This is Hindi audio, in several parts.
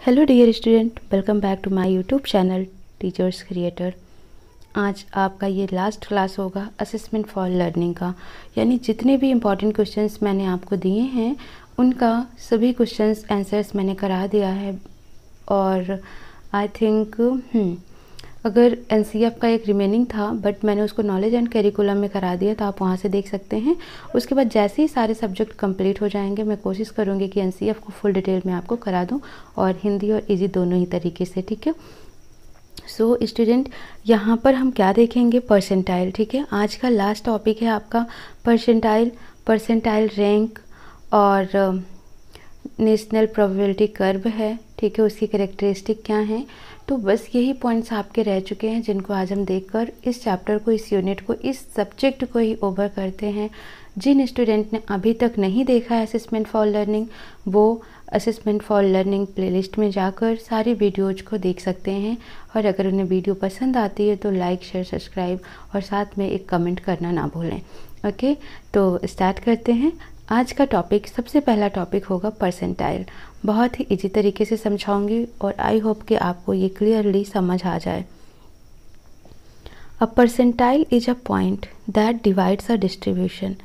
Hello dear student, welcome back to my YouTube channel teachers creator. आज आपका ये लास्ट क्लास होगा असेसमेंट फॉर लर्निंग का, यानी जितने भी इम्पॉर्टेंट क्वेश्चंस मैंने आपको दिए हैं उनका सभी क्वेश्चंस आंसर्स मैंने करा दिया है। और आई थिंक अगर एनसीएफ का एक रिमेनिंग था बट मैंने उसको नॉलेज एंड करिकुलम में करा दिया, तो आप वहाँ से देख सकते हैं। उसके बाद जैसे ही सारे सब्जेक्ट कंप्लीट हो जाएंगे मैं कोशिश करूँगी कि एनसीएफ को फुल डिटेल में आपको करा दूँ, और हिंदी और इजी दोनों ही तरीके से, ठीक है। सो स्टूडेंट, यहाँ पर हम क्या देखेंगे? परसेंटाइल, ठीक है। आज का लास्ट टॉपिक है आपका परसेंटाइल, परसेंटाइल रैंक और नेशनल प्रोबेबिलिटी कर्व है, ठीक है। उसकी कैरेक्टरिस्टिक क्या हैं? तो बस यही पॉइंट्स आपके रह चुके हैं जिनको आज हम देखकर इस चैप्टर को, इस यूनिट को, इस सब्जेक्ट को ही ओवर करते हैं। जिन स्टूडेंट ने अभी तक नहीं देखा है असेसमेंट फॉर लर्निंग, वो असेसमेंट फॉर लर्निंग प्लेलिस्ट में जाकर सारी वीडियोज को देख सकते हैं। और अगर उन्हें वीडियो पसंद आती है तो लाइक, शेयर, सब्सक्राइब और साथ में एक कमेंट करना ना भूलें। ओके, तो स्टार्ट करते हैं। आज का टॉपिक, सबसे पहला टॉपिक होगा परसेंटाइल। बहुत ही इजी तरीके से समझाऊंगी और आई होप कि आपको ये क्लियरली समझ आ जाए। A percentile is a point that divides a distribution.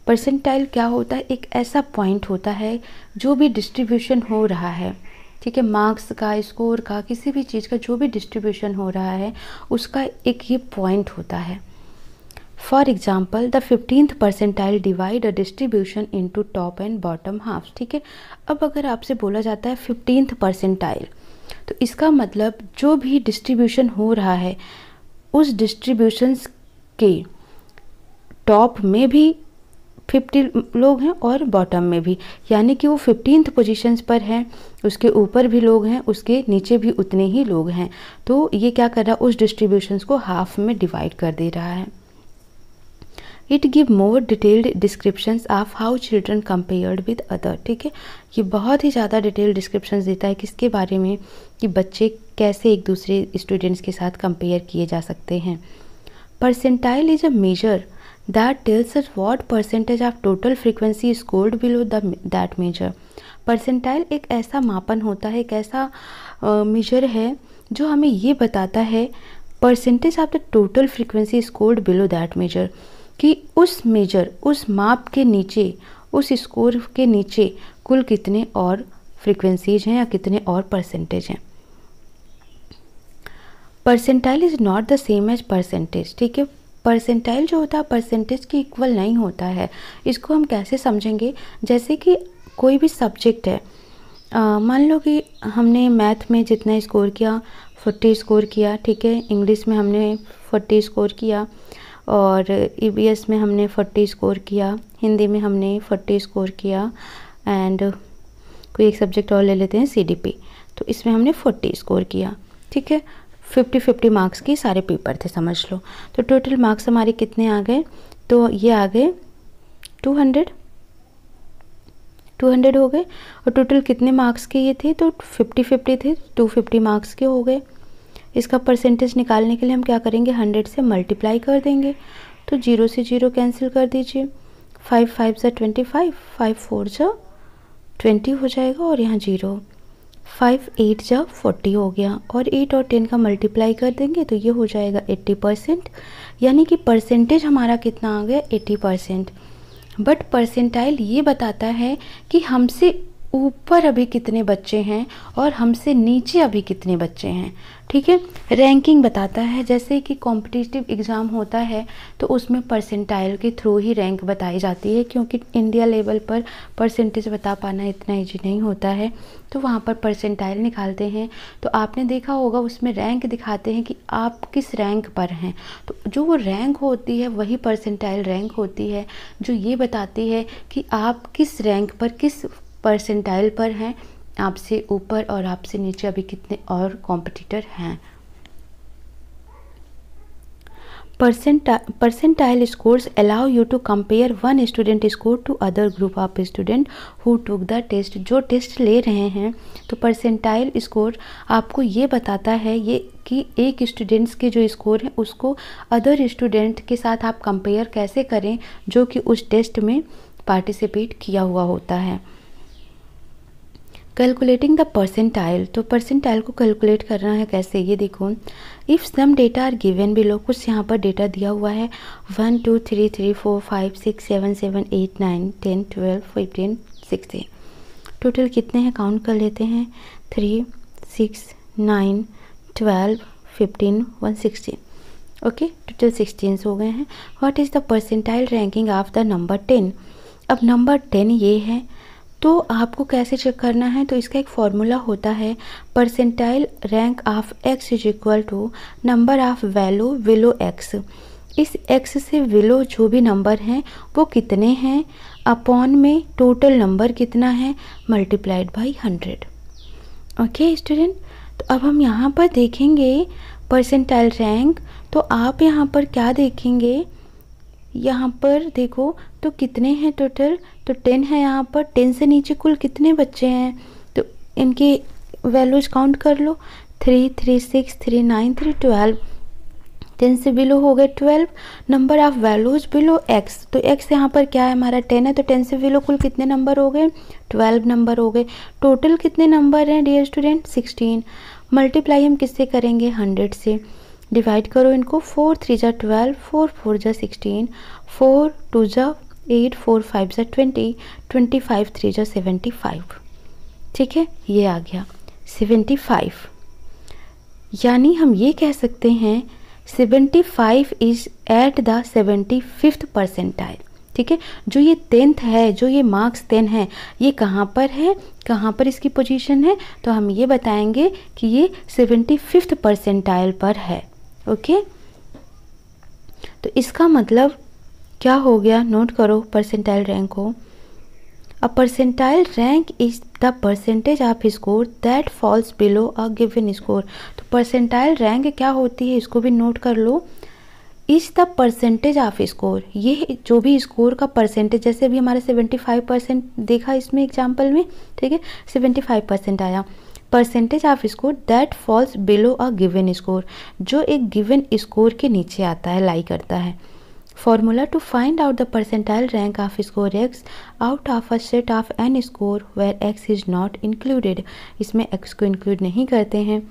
Percentile क्या होता है? एक ऐसा पॉइंट होता है जो भी डिस्ट्रीब्यूशन हो रहा है, ठीक है, मार्क्स का, स्कोर का, किसी भी चीज़ का जो भी डिस्ट्रीब्यूशन हो रहा है उसका एक ये पॉइंट होता है। For example, the 15th percentile divide a distribution into top and bottom half, ठीक है। अब अगर आपसे बोला जाता है 15th परसेंटाइल, तो इसका मतलब जो भी डिस्ट्रीब्यूशन हो रहा है उस डिस्ट्रीब्यूशंस के टॉप में भी 50 लोग हैं और बॉटम में भी, यानी कि वो 15th पोजीशंस पर हैं, उसके ऊपर भी लोग हैं, उसके नीचे भी उतने ही लोग हैं। तो ये क्या कर रहा है? उस डिस्ट्रीब्यूशंस को हाफ में डिवाइड कर दे रहा है। It give more detailed descriptions of how children compared with other, ठीक है। ये बहुत ही ज़्यादा डिटेल डिस्क्रिप्शंस देता है किसके बारे में? कि बच्चे कैसे एक दूसरे स्टूडेंट्स के साथ कंपेयर किए जा सकते हैं। Percentile is a measure that tells us what percentage of total frequency scored below that measure. Percentile एक ऐसा मापन होता है, एक ऐसा मेजर है जो हमें ये बताता है percentage of the total frequency scored below that measure, कि उस मेजर, उस माप के नीचे, उस स्कोर के नीचे कुल कितने और फ्रीक्वेंसीज हैं या कितने और परसेंटेज हैं। Percentile is not the same as percentage, ठीक है। परसेंटाइल जो होता है परसेंटेज के इक्वल नहीं होता है। इसको हम कैसे समझेंगे? जैसे कि कोई भी सब्जेक्ट है, मान लो कि हमने मैथ में जितना स्कोर किया 40 स्कोर किया, ठीक है। इंग्लिश में हमने 40 स्कोर किया और ईवीएस में हमने 40 स्कोर किया, हिंदी में हमने 40 स्कोर किया, एंड कोई एक सब्जेक्ट और ले लेते हैं सीडीपी, तो इसमें हमने 40 स्कोर किया, ठीक है। 50-50 मार्क्स के सारे पेपर थे, समझ लो। तो टोटल मार्क्स हमारे कितने आ गए? तो ये आ गए 200 हो गए। और टोटल कितने मार्क्स के ये थे? तो 50-50 थे, 250 मार्क्स के हो गए। इसका परसेंटेज निकालने के लिए हम क्या करेंगे? 100 से मल्टीप्लाई कर देंगे। तो 0 से 0 कैंसिल कर दीजिए। 5 5 ज़ा 25, 5 4 ज़ा 20 हो जाएगा, और यहाँ 0। 5 8 ज़ा 40 हो गया, और 8 और 10 का मल्टीप्लाई कर देंगे तो ये हो जाएगा 80%, यानी कि परसेंटेज हमारा कितना आ गया? 80%। बट परसेंटाइल ये बताता है कि हमसे ऊपर अभी कितने बच्चे हैं और हमसे नीचे अभी कितने बच्चे हैं, ठीक है। रैंकिंग बताता है, जैसे कि कॉम्पिटिटिव एग्ज़ाम होता है तो उसमें परसेंटाइल के थ्रू ही रैंक बताई जाती है, क्योंकि इंडिया लेवल पर परसेंटेज बता पाना इतना ईजी नहीं होता है, तो वहाँ पर परसेंटाइल निकालते हैं। तो आपने देखा होगा उसमें रैंक दिखाते हैं कि आप किस रैंक पर हैं, तो जो वो रैंक होती है वही परसेंटाइल रैंक होती है, जो ये बताती है कि आप किस रैंक पर, किस परसेंटाइल पर हैं, आपसे ऊपर और आपसे नीचे अभी कितने और कॉम्पिटिटर हैं। Percentile scores allow you to compare one student score to other group of student who took the test. जो टेस्ट ले रहे हैं तो परसेंटाइल स्कोर आपको ये बताता है ये कि एक स्टूडेंट्स के जो स्कोर हैं उसको अदर स्टूडेंट के साथ आप कंपेयर कैसे करें जो कि उस टेस्ट में पार्टिसिपेट किया हुआ होता है। कैलकुलेटिंग द परसेंटाइल, तो परसेंटाइल को कैलकुलेट करना है कैसे, ये देखो। If some data are given below, कुछ यहाँ पर डेटा दिया हुआ है 1 2 3 3 4 5 6 7 7 8 9 10 12 15 16, टोटल कितने हैं काउंट कर लेते हैं, 3 6 9 12 15 116, ओके, टोटल 16 हो गए हैं। What is the percentile ranking of the number 10। अब नंबर 10 ये है, तो आपको कैसे चेक करना है, तो इसका एक फॉर्मूला होता है, percentile rank of x is equal to number of value below x। इस x से विलो जो भी नंबर हैं वो कितने हैं, अपॉन में टोटल नंबर कितना है, मल्टीप्लाइड बाई 100। ओके स्टूडेंट, तो अब हम यहाँ पर देखेंगे परसेंटाइल रैंक, तो आप यहाँ पर क्या देखेंगे, यहाँ पर देखो तो कितने हैं टोटल, तो 10 है यहाँ पर, 10 से नीचे कुल कितने बच्चे हैं, तो इनके वैल्यूज काउंट कर लो, 3 3 6 3 9 3 12, 10 से बिलो हो गए 12, number of values below x, तो x यहाँ पर क्या है हमारा 10 है, तो 10 से बिलो कुल कितने नंबर हो गए, 12 नंबर हो गए, टोटल कितने नंबर हैं डियर स्टूडेंट, 16। मल्टीप्लाई हम किससे करेंगे, 100 से, डिवाइड करो इनको, 4 3 जा 12, 4 4 जा 16, 4 2 जा 8, 4 5 जा 20, 25 3 जा 75, ठीक है, ये आ गया 75। यानी हम ये कह सकते हैं 75 is at the 75th percentile, ठीक है। जो ये 10th है, जो ये मार्क्स 10 है, ये कहाँ पर है, कहाँ पर इसकी पोजीशन है, तो हम ये बताएंगे कि ये 75th परसेंटाइल पर है, ओके। तो इसका मतलब क्या हो गया, नोट करो परसेंटाइल रैंक को। A percentile rank is the percentage of score that falls below a given score. तो परसेंटाइल रैंक क्या होती है, इसको भी नोट कर लो। Is the percentage of score, ये जो भी स्कोर का परसेंटेज, जैसे अभी हमारे 75% देखा इसमें एग्जाम्पल में, ठीक है, 75% आया, percentage of score that falls below a given score, जो एक गिवन स्कोर के नीचे आता है, लाई करता है। Formula to find out the percentile rank of score x out of a set of n score where x is not included, इसमें x को इंक्लूड नहीं करते हैं।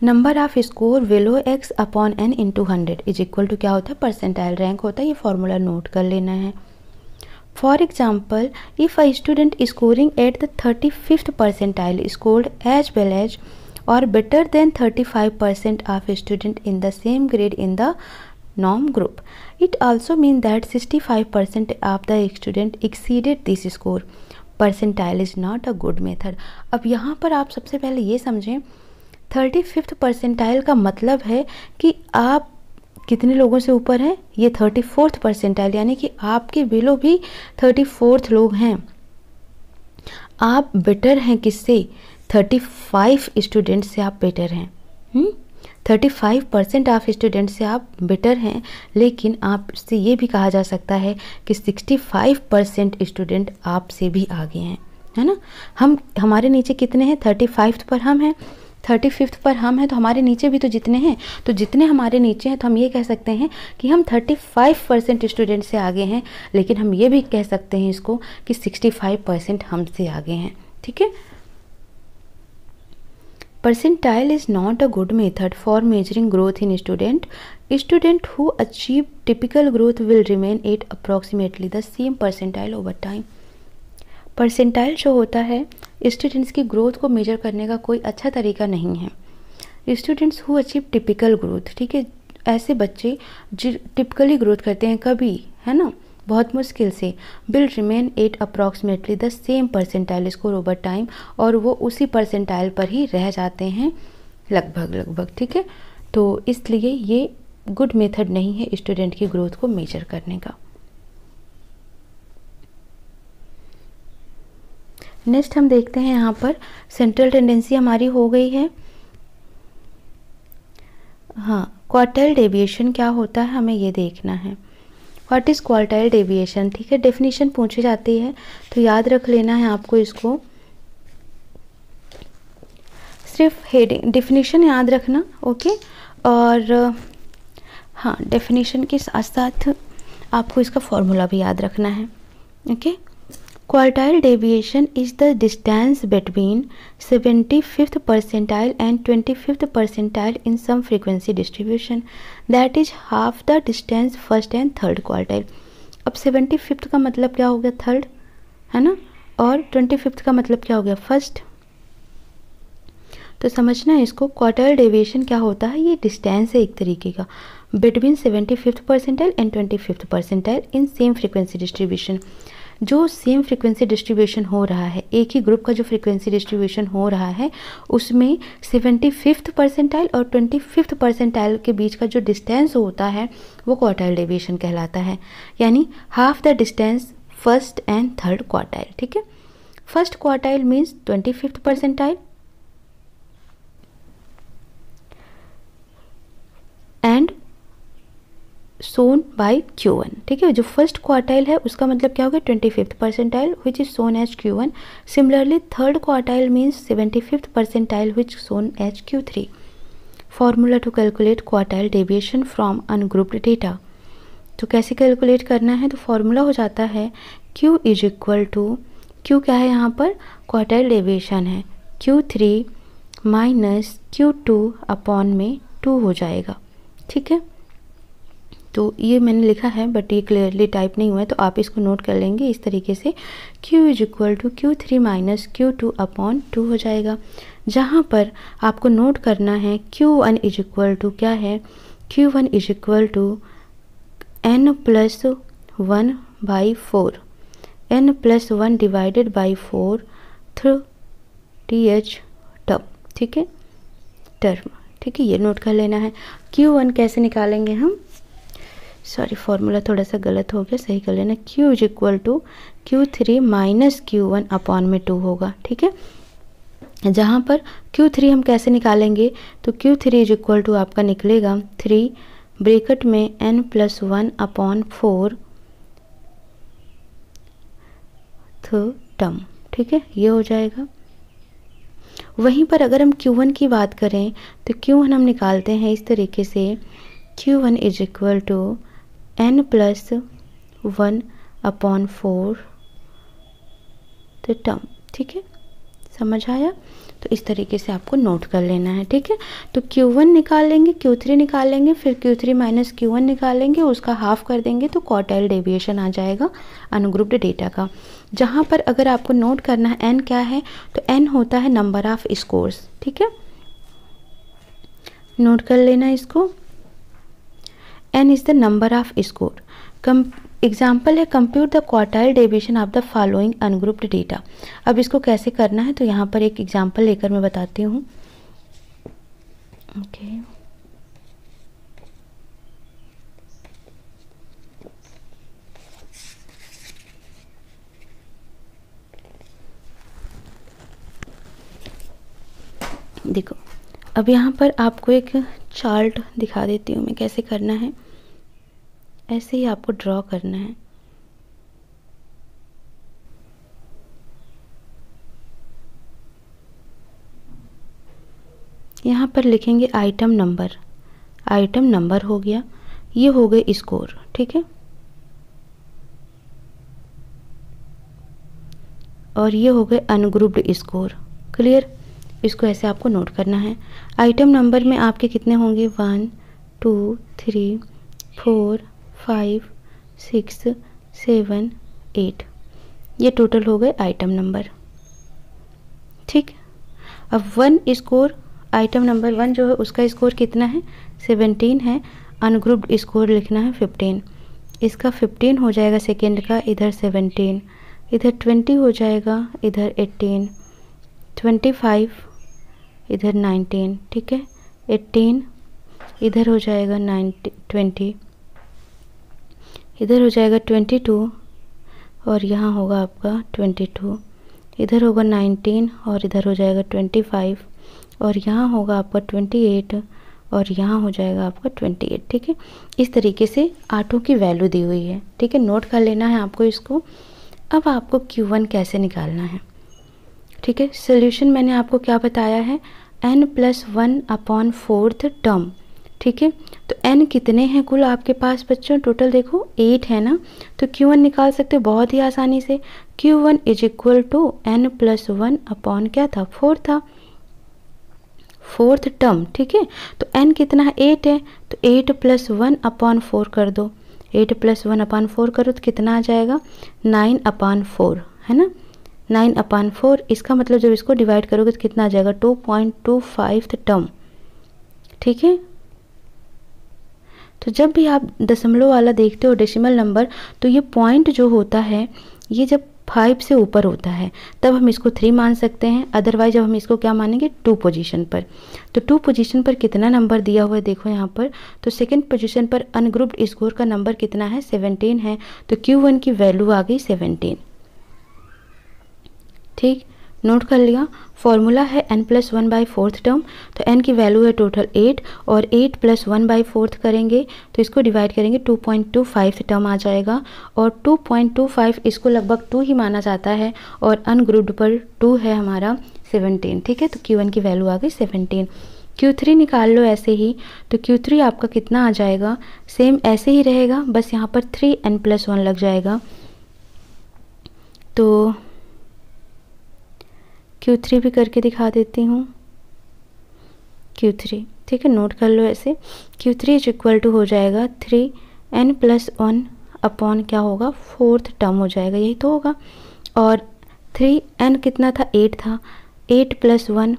Number of score below x upon n into 100 is equal to क्या होता है, परसेंटाइल रैंक होता है, ये फॉर्मूला नोट कर लेना है। For example, if a student scoring at the 35th percentile scored as well as or better than 35% of student in the same grade in the norm group. It also means that 65% of the student exceeded this score. Percentile is not a good method. अब यहाँ पर आप सबसे पहले ये समझें, 35th परसेंटाइल का मतलब है कि आप कितने लोगों से ऊपर हैं, ये 34th परसेंटाइल, यानी कि आपके बिलो भी 34th लोग हैं। आप बेटर हैं किससे, 35 स्टूडेंट से आप बेटर हैं, 35% ऑफ स्टूडेंट से आप बेटर हैं, लेकिन आपसे ये भी कहा जा सकता है कि 65% स्टूडेंट आपसे भी आगे हैं, है ना। हमारे नीचे कितने हैं, 35th पर हम हैं, 35th पर हम हैं, तो हमारे नीचे भी तो जितने हैं, तो जितने हमारे नीचे हैं, तो हम ये कह सकते हैं कि हम 35% स्टूडेंट से आगे हैं, लेकिन हम ये भी कह सकते हैं इसको कि 65% हमसे आगे हैं, ठीक है। Percentile is not a good method for measuring growth in student. Student who achieve typical growth will remain at approximately the same percentile over time. Percentile जो होता है स्टूडेंट्स की ग्रोथ को मेजर करने का कोई अच्छा तरीका नहीं है। Students who achieve typical growth, ठीक है, ऐसे बच्चे जो टिपिकली ग्रोथ करते हैं, कभी, है ना, बहुत मुश्किल से, will remain at approximately the same percentile score over time, और वो उसी परसेंटाइल पर ही रह जाते हैं लगभग, ठीक है। तो इसलिए ये गुड मेथड नहीं है स्टूडेंट की ग्रोथ को मेजर करने का। नेक्स्ट हम देखते हैं, यहाँ पर सेंट्रल टेंडेंसी हमारी हो गई है। हाँ, क्वार्टाइल डेविएशन क्या होता है, हमें ये देखना है। व्हाट इज़ क्वार्टाइल डेविएशन, ठीक है, डेफिनेशन पूछी जाती है, तो याद रख लेना है आपको इसको, सिर्फ हेडिंग डेफिनेशन याद रखना, ओके। और हाँ, डेफिनेशन के साथ साथ आपको इसका फॉर्मूला भी याद रखना है, okay. Quartile deviation is the distance between 75th percentile and 25th percentile in some frequency distribution, that is half the distance first and third quartile. अब 75th का मतलब क्या हो गया, थर्ड है ना, और 25th का मतलब क्या हो गया, फर्स्ट। तो समझना है इसको, क्वार्टाइल डेविएशन क्या होता है, ये डिस्टेंस है एक तरीके का between 75th percentile and 25th percentile in same frequency distribution. जो सेम फ्रीक्वेंसी डिस्ट्रीब्यूशन हो रहा है, एक ही ग्रुप का जो फ्रीक्वेंसी डिस्ट्रीब्यूशन हो रहा है, उसमें 75th percentile और 25th percentile के बीच का जो डिस्टेंस होता है वो क्वार्टाइल डेविएशन कहलाता है, यानी half the distance first and third quartile. ठीक है, first quartile means 25th percentile and shown by Q1। ठीक है, जो फर्स्ट क्वार्टाइल है उसका मतलब क्या होगा, 25th percentile which is shown as Q1। Similarly third quartile means 75th percentile which shown as Q3। Formula to calculate quartile deviation from ungrouped data. तो कैसे कैलकुलेट करना है, तो फॉर्मूला हो जाता है Q is equal to, Q क्या है यहाँ पर, क्वार्टाइल डेविएशन है, Q3 माइनस Q2 अपॉन में 2 हो जाएगा। ठीक है, तो ये मैंने लिखा है बट ये क्लियरली टाइप नहीं हुआ है, तो आप इसको नोट कर लेंगे इस तरीके से, Q is equal to Q3 minus Q2 upon 2 हो जाएगा। जहाँ पर आपको नोट करना है Q1 इज इक्वल टू क्या है, Q1 is equal to n plus 1 by 4, n plus 1 divided by 4 through TH term. ठीक है, टर्म। ठीक है, ये नोट कर लेना है। Q1 कैसे निकालेंगे हम, सॉरी फॉर्मूला थोड़ा सा गलत हो गया, सही कर लेना। Q is equal to Q3 minus Q1 upon में 2 होगा। ठीक है, जहाँ पर Q3 हम कैसे निकालेंगे, तो Q3 इज इक्वल टू आपका निकलेगा 3 ब्रैकेट में n प्लस 1 अपॉन 4 टर्म। ठीक है, ये हो जाएगा। वहीं पर अगर हम Q1 की बात करें तो Q1 हम निकालते हैं इस तरीके से, Q1 is equal to n plus 1 upon 4 term. ठीक है, समझ आया, तो इस तरीके से आपको नोट कर लेना है। ठीक है, तो Q1 निकालेंगे, Q3 निकालेंगे, फिर Q3 माइनस Q1 निकालेंगे, उसका हाफ कर देंगे तो क्वार्टाइल डेविएशन आ जाएगा अनग्रुप्ड डेटा का। जहाँ पर अगर आपको नोट करना है n क्या है, तो n होता है नंबर ऑफ स्कोर्स। ठीक है, नोट कर लेना इसको, n is the number of score. Example है compute the quartile deviation of the following ungrouped data. अब इसको कैसे करना है, तो यहाँ पर एक एग्जाम्पल लेकर मैं बताती हूँ। ओके, देखो अब यहाँ पर आपको एक चार्ट दिखा देती हूँ मैं, कैसे करना है, ऐसे ही आपको ड्रॉ करना है। यहाँ पर लिखेंगे आइटम नंबर, आइटम नंबर हो गया, ये हो गए स्कोर। ठीक है, और ये हो गए अनग्रुप्ड स्कोर। क्लियर, इसको ऐसे आपको नोट करना है। आइटम नंबर में आपके कितने होंगे, 1 2 3 4 5 6 7 8, ये टोटल हो गए आइटम नंबर। ठीक, अब 1 स्कोर, आइटम नंबर 1 जो है उसका स्कोर कितना है, 17 है, अनग्रुप्ड स्कोर लिखना है 15, इसका 15 हो जाएगा सेकेंड का, इधर 17, इधर 20 हो जाएगा, इधर 18, 25, इधर 19। ठीक है, 18, इधर हो जाएगा 20, इधर हो जाएगा 22, और यहाँ होगा आपका 22, इधर होगा 19, और इधर हो जाएगा 25, और यहाँ होगा आपका 28, और यहाँ हो जाएगा आपका 28। ठीक है, इस तरीके से आठों की वैल्यू दी हुई है। ठीक है, नोट कर लेना है आपको इसको। अब आपको Q1 कैसे निकालना है। ठीक है, सोल्यूशन मैंने आपको क्या बताया है, n plus 1 upon 4th term. ठीक है, तो n कितने हैं कुल आपके पास बच्चों, टोटल देखो 8 है ना, तो Q1 निकाल सकते हो बहुत ही आसानी से। Q1 is equal to n+1 upon क्या था, 4 था, फोर्थ टर्म, ठीक है। तो n कितना है, 8 है, तो 8 + 1 अपॉन 4 कर दो, 8 + 1 अपॉन 4 करो तो कितना आ जाएगा, 9/4, है ना, 9/4। इसका मतलब जब इसको डिवाइड करोगे तो कितना आ जाएगा, 2.25 टर्म, ठीक है। तो जब भी आप दशमलव वाला देखते हो डेसिमल नंबर, तो ये पॉइंट जो होता है ये जब 5 से ऊपर होता है तब हम इसको 3 मान सकते हैं, अदरवाइज जब हम इसको क्या मानेंगे, 2 पोजीशन पर। तो 2 पोजीशन पर कितना नंबर दिया हुआ है देखो यहाँ पर, तो सेकंड पोजीशन पर अनग्रुप्ड स्कोर का नंबर कितना है, 17 है, तो Q1 की वैल्यू आ गई 17, ठीक, नोट कर लिया। फॉर्मूला है n+1/4 टर्म, तो n की वैल्यू है टोटल 8 और 8 + 1/4 करेंगे तो इसको डिवाइड करेंगे 2.25 टर्म आ जाएगा, और 2.25 इसको लगभग 2 ही माना जाता है और अनग्रुप्ड पर 2 है हमारा 17, ठीक है। तो Q1 की वैल्यू आ गई 17। Q3 निकाल लो ऐसे ही, तो Q3 आपका कितना आ जाएगा, सेम ऐसे ही रहेगा, बस यहाँ पर 3n+1 लग जाएगा। तो Q3 भी करके दिखा देती हूँ, Q3, ठीक है, नोट कर लो ऐसे। Q3 इज इक्वल टू हो जाएगा 3n+1 अपॉन क्या होगा, फोर्थ टर्म हो जाएगा, यही तो होगा, और 3n कितना था, 8 था, 8 + 1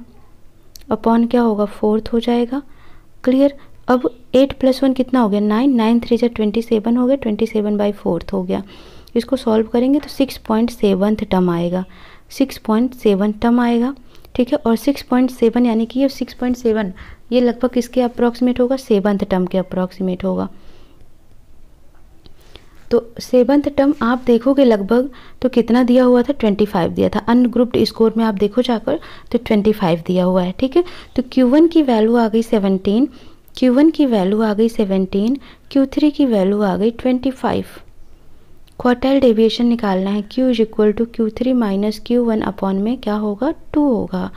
अपॉन क्या होगा, फोर्थ हो जाएगा, क्लियर। अब 8 + 1 कितना हो गया, 9, 9 3 जा 27 हो गया, 27/4 हो गया। इसको सॉल्व करेंगे तो 6.7 टर्म आएगा, 6.7 टर्म आएगा, ठीक है। और 6.7 यानी कि ये 6.7 ये लगभग किसके अप्रॉक्सीमेट होगा, 7th टर्म के अप्रॉक्सीमेट होगा। तो 7th टर्म आप देखोगे लगभग तो कितना दिया हुआ था, 25 दिया था, अनग्रुप्ड स्कोर में आप देखो जाकर तो 25 दिया हुआ है, ठीक है। तो Q1 की वैल्यू आ गई 17, Q1 की वैल्यू आ गई 17, Q3 की वैल्यू आ गई 25। क्वार्टाइल डेविएशन निकालना है, Q is equal to Q3 minus Q1 upon में क्या होगा, 2 होगा।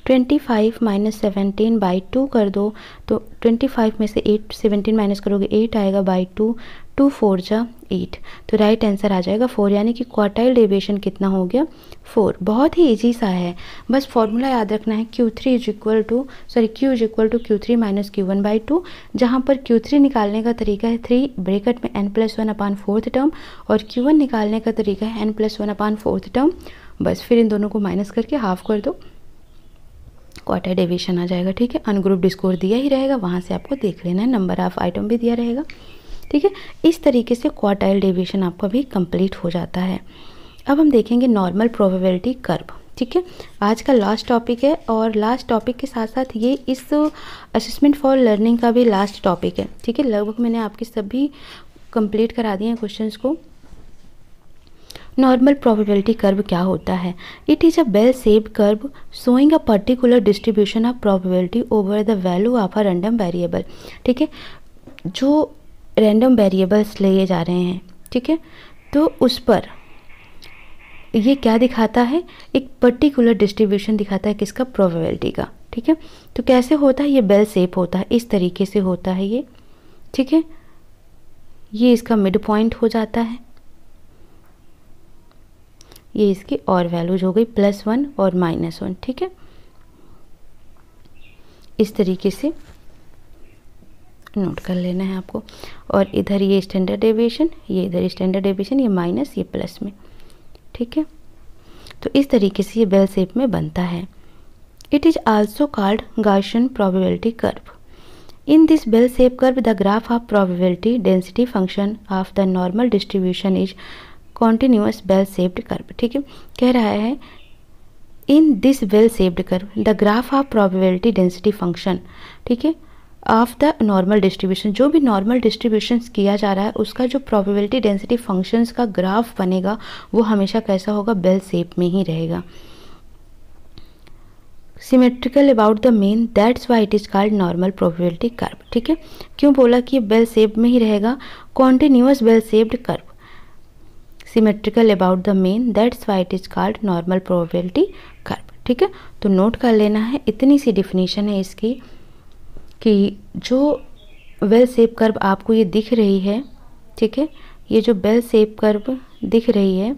25 माइनस 17/2 कर दो, तो 25 में से 17 माइनस करोगे 8 आएगा, बाई 2, 2 4 जा 8, तो राइट आंसर आ जाएगा 4, यानी कि क्वार्टाइल डेविएशन कितना हो गया, 4। बहुत ही इजी सा है, बस फॉर्मूला याद रखना है, Q is equal to Q3 minus Q1/2, जहाँ पर Q3 निकालने का तरीका है 3 ब्रैकेट में n+1 अपॉन फोर्थ टर्म, और Q1 निकालने का तरीका है n+1 अपॉन फोर्थ टर्म, बस फिर इन दोनों को माइनस करके हाफ कर दो, क्वार्टाइल डेविएशन आ जाएगा, ठीक है। अनग्रुप्ड स्कोर दिया ही रहेगा, वहाँ से आपको देख लेना है, नंबर ऑफ आइटम भी दिया रहेगा, ठीक है। इस तरीके से क्वार्टाइल डेविएशन आपका भी कंप्लीट हो जाता है। अब हम देखेंगे नॉर्मल प्रोबेबिलिटी कर्व, ठीक है। आज का लास्ट टॉपिक है, और लास्ट टॉपिक के साथ साथ ये इस असेसमेंट फॉर लर्निंग का भी लास्ट टॉपिक है, ठीक है। लगभग मैंने आपके सभी कंप्लीट करा दिए हैं क्वेश्चंस को। नॉर्मल प्रोबेबिलिटी कर्व क्या होता है, it is a bell shaped curve showing a particular distribution of probability over the value of a random variable, ठीक है। जो रैंडम वेरिएबल्स लिए जा रहे हैं, ठीक है, तो उस पर ये क्या दिखाता है, एक पर्टिकुलर डिस्ट्रीब्यूशन दिखाता है, किसका, प्रोबेबिलिटी का, ठीक है। तो कैसे होता है, ये बेल शेप होता है, इस तरीके से होता है ये, ठीक है। ये इसका मिड पॉइंट हो जाता है, ये इसकी और वैल्यूज हो गई +1 और -1, ठीक है। इस तरीके से नोट कर लेना है आपको, और इधर ये स्टैंडर्ड डेविएशन, ये इधर स्टैंडर्ड डेविएशन, ये माइनस, ये प्लस में, ठीक है। तो इस तरीके से ये बेल शेप में बनता है। It is also called Gaussian probability curve. In this bell shape curve the graph of probability density function of the normal distribution is continuous bell shaped curve, ठीक है। कह रहा है in this bell shaped curve the graph of probability density function, ठीक है, ऑफ द नॉर्मल डिस्ट्रीब्यूशन, जो भी नॉर्मल डिस्ट्रीब्यूशन किया जा रहा है उसका जो प्रोबेबिलिटी डेंसिटी फंक्शंस का ग्राफ बनेगा वो हमेशा कैसा होगा, बेल शेप में ही रहेगा। Symmetrical about the mean, that's why it is called normal probability curve, ठीक है। क्यों बोला कि ये बेल शेप में ही रहेगा, continuous bell shaped curve, symmetrical about the mean, that's why it is called normal probability curve, ठीक है। तो नोट कर लेना है, इतनी सी डिफिनीशन है इसकी कि जो बेल शेप कर्व आपको ये दिख रही है, ठीक है, ये जो बेल शेप कर्व दिख रही है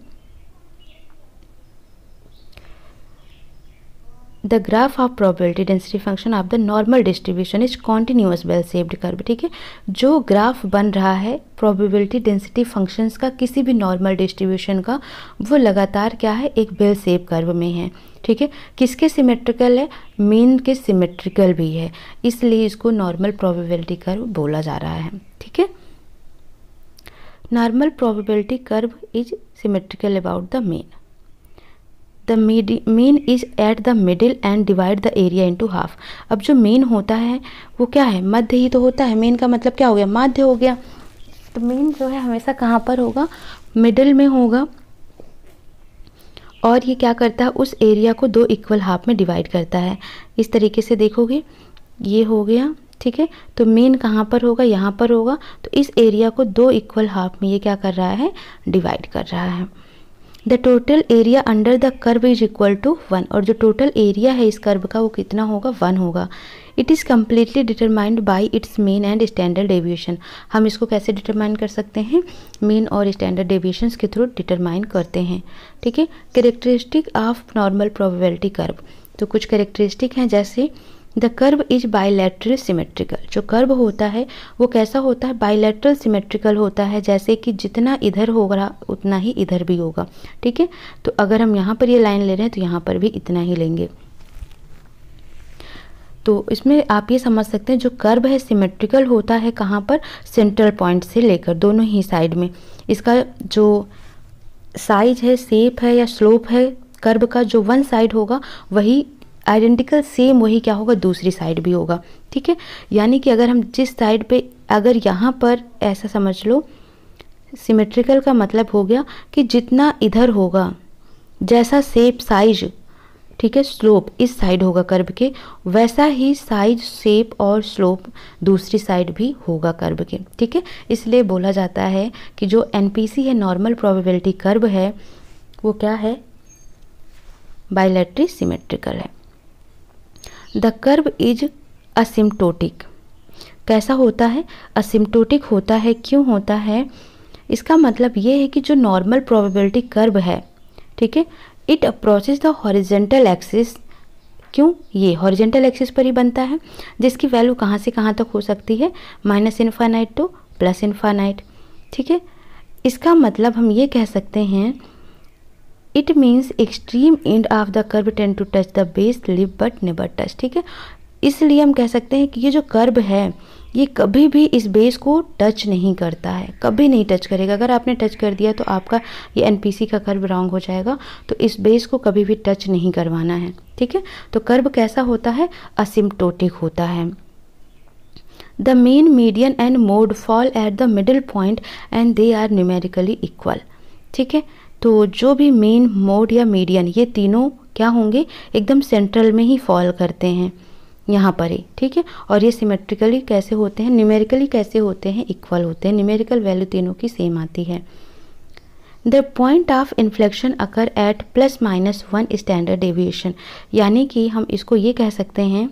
the graph of probability density function of the normal distribution is continuous bell shaped curve. ठीक है, जो ग्राफ बन रहा है प्रोबेबिलिटी डेंसिटी फंक्शंस का किसी भी नॉर्मल डिस्ट्रीब्यूशन का, वो लगातार क्या है, एक बेल शेप कर्व में है। ठीक है, किसके सिमेट्रिकल है, मीन के सिमेट्रिकल भी है, इसलिए इसको नॉर्मल प्रोबेबिलिटी कर्व बोला जा रहा है। ठीक है, normal probability curve is symmetrical about the mean. The mean is eight the middle and divide the area into half. अब जो मीन होता है वो क्या है, मध्य ही तो होता है। मीन का मतलब क्या हो गया, माध्य हो गया। तो मीन जो है हमेशा कहाँ पर होगा, मिडिल में होगा, और ये क्या करता है, उस एरिया को दो इक्वल हाफ में डिवाइड करता है। इस तरीके से देखोगे, ये हो गया। ठीक है, तो मीन कहाँ पर होगा, यहाँ पर होगा, तो इस एरिया को दो इक्वल हाफ में ये क्या कर रहा है, डिवाइड कर रहा है। The total area under the curve is equal to 1, और जो टोटल एरिया है इस कर्व का वो कितना होगा, 1 होगा। It is completely determined by its mean and standard deviation. हम इसको कैसे डिटरमाइन कर सकते हैं, मीन और स्टैंडर्ड डेविएशंस के थ्रू डिटरमाइन करते हैं। ठीक है, characteristic of normal probability curve, तो कुछ कैरेक्टरिस्टिक हैं, जैसे the curve is bilateral symmetrical. जो कर्व होता है वो कैसा होता है, बाइलेटरल सिमेट्रिकल होता है, जैसे कि जितना इधर होगा उतना ही इधर भी होगा। ठीक है, तो अगर हम यहाँ पर ये लाइन ले रहे हैं तो यहाँ पर भी इतना ही लेंगे। तो इसमें आप ये समझ सकते हैं जो कर्व है सिमेट्रिकल होता है कहाँ पर, सेंट्रल पॉइंट से लेकर दोनों ही साइड में। इसका जो साइज है, शेप है या स्लोप है कर्व का, जो वन साइड होगा वही आइडेंटिकल सेम वही क्या होगा, दूसरी साइड भी होगा। ठीक है, यानी कि अगर हम जिस साइड पे, अगर यहाँ पर ऐसा समझ लो, सिमेट्रिकल का मतलब हो गया कि जितना इधर होगा, जैसा शेप साइज, ठीक है, स्लोप इस साइड होगा कर्व के, वैसा ही साइज शेप और स्लोप दूसरी साइड भी होगा कर्व के। ठीक है, इसलिए बोला जाता है कि जो एनपीसी है, नॉर्मल प्रोबेबिलिटी कर्व है, वो क्या है, बाइलेटरली सिमेट्रिकल है। The curve is asymptotic. कैसा होता है, असिम्प्टोटिक होता है। क्यों होता है, इसका मतलब ये है कि जो नॉर्मल प्रोबेबिलिटी कर्व है, ठीक है, it approaches the horizontal axis. क्यों, ये हॉरिजेंटल एक्सिस पर ही बनता है, जिसकी वैल्यू कहाँ से कहाँ तक हो सकती है, minus infinite to plus infinite. ठीक है, इसका मतलब हम ये कह सकते हैं, it means extreme end of the curve tend to touch the base live but never touch. ठीक है, इसलिए हम कह सकते हैं कि ये जो कर्व है ये कभी भी इस बेस को टच नहीं करता है, कभी नहीं टच करेगा। अगर आपने टच कर दिया तो आपका ये एनपीसी का कर्व रॉन्ग हो जाएगा, तो इस बेस को कभी भी टच नहीं करवाना है। ठीक है, तो कर्व कैसा होता है, असिम्प्टोटिक होता है। The mean, median and mode fall at the middle point and they are numerically equal. ठीक है, तो जो भी मीन, मोड या मीडियन, ये तीनों क्या होंगे, एकदम सेंट्रल में ही फॉल करते हैं यहाँ पर ही। ठीक है, और ये सिमेट्रिकली कैसे होते हैं, न्यूमेरिकली कैसे होते हैं, इक्वल होते हैं। न्यूमेरिकल वैल्यू तीनों की सेम आती है। The point of inflection occur at ±1 standard deviation. यानी कि हम इसको ये कह सकते हैं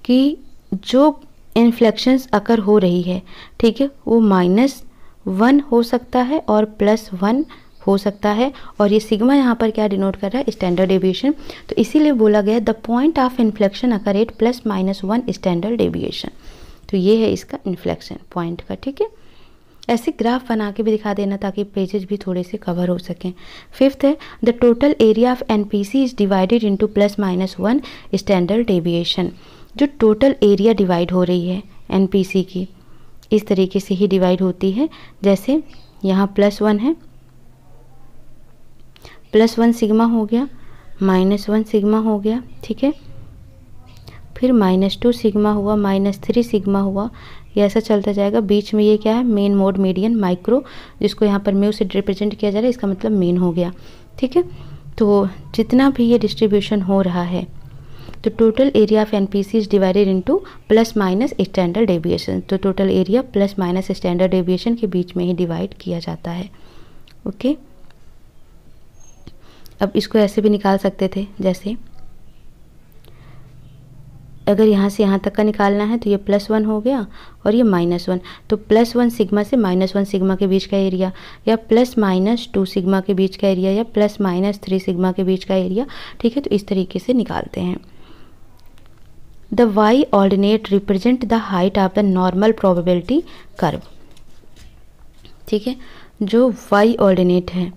कि जो इन्फ्लेक्शंस अकर हो रही है, ठीक है, वो -1 हो सकता है और +1 हो सकता है, और ये सिग्मा यहाँ पर क्या डिनोट कर रहा है, स्टैंडर्ड डेविएशन। तो इसीलिए बोला गया the point of inflection occur at +-1 standard deviation. तो ये है इसका इन्फ्लेक्शन पॉइंट का। ठीक है, ऐसे ग्राफ बना के भी दिखा देना ताकि पेजेस भी थोड़े से कवर हो सकें। फिफ्थ है, the total area of NPC is divided into +-1 standard deviation. जो टोटल एरिया डिवाइड हो रही है एनपीसी की, इस तरीके से ही डिवाइड होती है, जैसे यहाँ +1 है, +1 सिग्मा हो गया, -1 सिग्मा हो गया। ठीक है, फिर -2 सिग्मा हुआ, -3 सिग्मा हुआ, ये ऐसा चलता जाएगा। बीच में ये क्या है, मेन, मोड, मीडियन, माइक्रो, जिसको यहाँ पर म्यू से रिप्रेजेंट किया जा रहा है, इसका मतलब मेन हो गया। ठीक है, तो जितना भी ये डिस्ट्रीब्यूशन हो रहा है, तो total area of NPC is divided into +- standard deviation. तो टोटल एरिया +- स्टैंडर्ड डेविएशन के बीच में ही डिवाइड किया जाता है। ओके, अब इसको ऐसे भी निकाल सकते थे, जैसे अगर यहाँ से यहाँ तक का निकालना है तो ये +1 हो गया और ये -1, तो +1 सिग्मा से -1 सिग्मा के बीच का एरिया, या +-2 सिग्मा के बीच का एरिया, या +-3 सिग्मा के बीच का एरिया। ठीक है, तो इस तरीके से निकालते हैं। The y ordinate represent the height of the normal probability curve. ठीक है, जो y ऑर्डिनेट है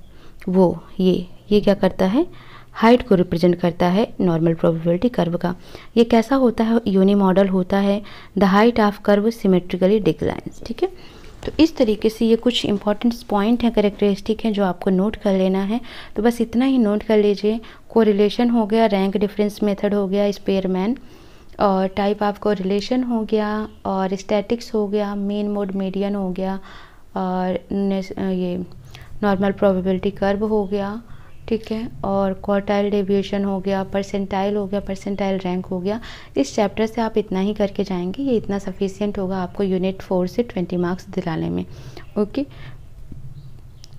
वो ये क्या करता है, हाइट को रिप्रेजेंट करता है नॉर्मल प्रोबेबिलिटी कर्व का। ये कैसा होता है, यूनी मॉडल होता है। The height of curve symmetrically declines. ठीक है, तो इस तरीके से ये कुछ इंपॉर्टेंट पॉइंट है, कैरेक्टरिस्टिक है, जो आपको नोट कर लेना है। तो बस इतना ही नोट कर लीजिए। कोरिलेशन हो गया, रैंक डिफरेंस मेथड हो गया, स्पेयरमैन, और टाइप ऑफ कोरिलेशन हो गया, और स्टैटिक्स हो गया, मीन मोड मीडियन हो गया, और ये नॉर्मल प्रोबेबिलिटी कर्व हो गया। ठीक है, और क्वार्टाइल डेविएशन हो गया, परसेंटाइल हो गया, परसेंटाइल रैंक हो गया। इस चैप्टर से आप इतना ही करके जाएंगे, ये इतना सफिशिएंट होगा आपको यूनिट 4 से 20 मार्क्स दिलाने में। ओके,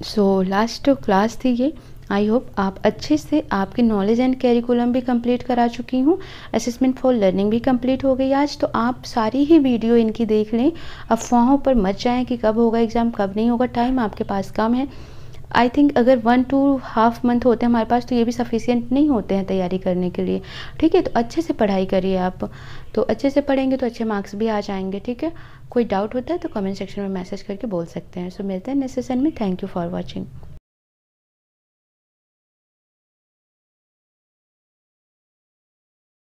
सो लास्ट क्लास थी ये। आई होप आप अच्छे से, आपकी नॉलेज एंड कैरिकुलम भी कंप्लीट करा चुकी हूँ, असेसमेंट फॉर लर्निंग भी कंप्लीट हो गई आज। तो आप सारी ही वीडियो इनकी देख लें, अफवाहों पर मत जाएं कि कब होगा एग्ज़ाम कब नहीं होगा, टाइम आपके पास कम है। आई थिंक अगर 1 to ½ मंथ होते हैं हमारे पास, तो ये भी सफिशिएंट नहीं होते हैं तैयारी करने के लिए। ठीक है, तो अच्छे से पढ़ाई करिए आप, तो अच्छे से पढ़ेंगे तो अच्छे मार्क्स भी आ जाएंगे। ठीक है, कोई डाउट होता है तो कमेंट सेक्शन में मैसेज करके बोल सकते हैं। सो मिलते हैं नेक्स्ट सेशन में। Thank you for watching.